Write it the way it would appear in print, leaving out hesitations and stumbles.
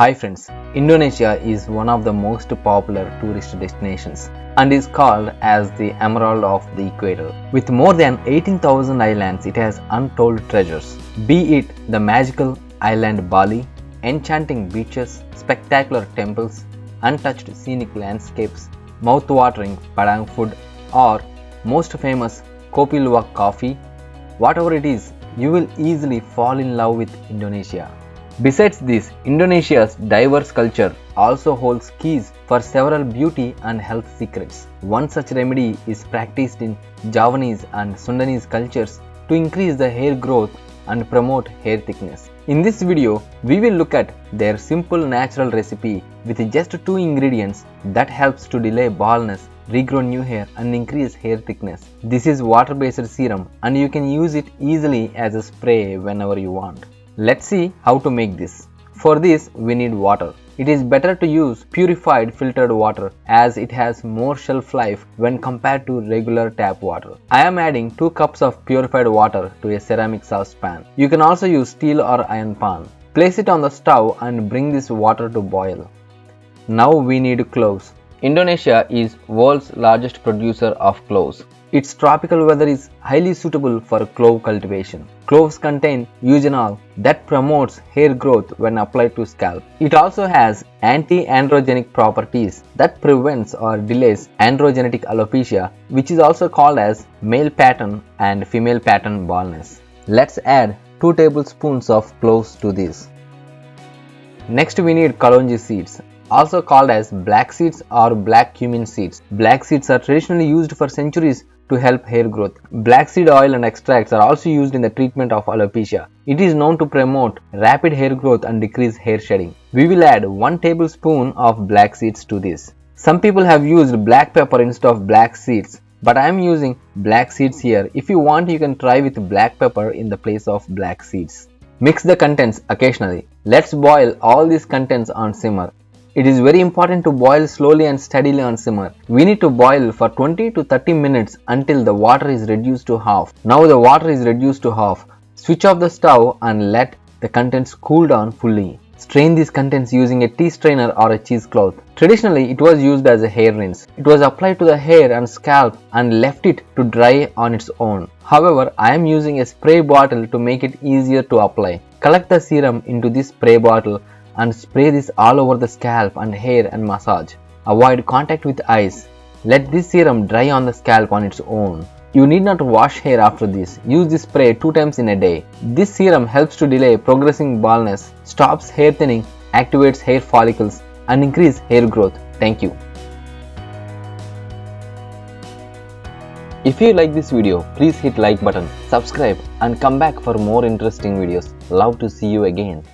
Hi friends, Indonesia is one of the most popular tourist destinations and is called as the Emerald of the Equator. With more than 18,000 islands, it has untold treasures. Be it the magical island Bali, enchanting beaches, spectacular temples, untouched scenic landscapes, mouth-watering Padang food, or most famous Kopi Luwak coffee, whatever it is, you will easily fall in love with Indonesia. Besides this, Indonesia's diverse culture also holds keys for several beauty and health secrets. One such remedy is practiced in Javanese and Sundanese cultures to increase the hair growth and promote hair thickness. In this video, we will look at their simple natural recipe with just 2 ingredients that helps to delay baldness, regrow new hair and increase hair thickness. This is water-based serum and you can use it easily as a spray whenever you want. Let's see how to make this. For this, we need water. It is better to use purified filtered water as it has more shelf life when compared to regular tap water. I am adding 2 cups of purified water to a ceramic saucepan. You can also use steel or iron pan. Place it on the stove and bring this water to boil. Now we need cloves. Indonesia is world's largest producer of cloves. Its tropical weather is highly suitable for clove cultivation. Cloves contain Eugenol that promotes hair growth when applied to scalp. It also has anti-androgenic properties that prevents or delays androgenetic alopecia, which is also called as male pattern and female pattern baldness. Let's add 2 tablespoons of cloves to this. Next we need kalonji seeds, also called as black seeds or black cumin seeds. Black seeds are traditionally used for centuries to help hair growth. Black seed oil and extracts are also used in the treatment of alopecia. It is known to promote rapid hair growth and decrease hair shedding. We will add 1 tablespoon of black seeds to this. Some people have used black pepper instead of black seeds, but I am using black seeds here. If you want, you can try with black pepper in the place of black seeds. Mix the contents occasionally. Let's boil all these contents on simmer. It is very important to boil slowly and steadily on simmer. We need to boil for 20 to 30 minutes until the water is reduced to half. Now the water is reduced to half. Switch off the stove and let the contents cool down fully. Strain these contents using a tea strainer or a cheesecloth. Traditionally, it was used as a hair rinse. It was applied to the hair and scalp and left it to dry on its own. However, I am using a spray bottle to make it easier to apply. Collect the serum into this spray bottle and spray this all over the scalp and hair and massage. Avoid contact with eyes. Let this serum dry on the scalp on its own. You need not wash hair after this. Use this spray 2 times in a day. This serum helps to delay progressing baldness, stops hair thinning, activates hair follicles and increase hair growth. Thank you. If you like this video, please hit like button, subscribe and come back for more interesting videos. Love to see you again.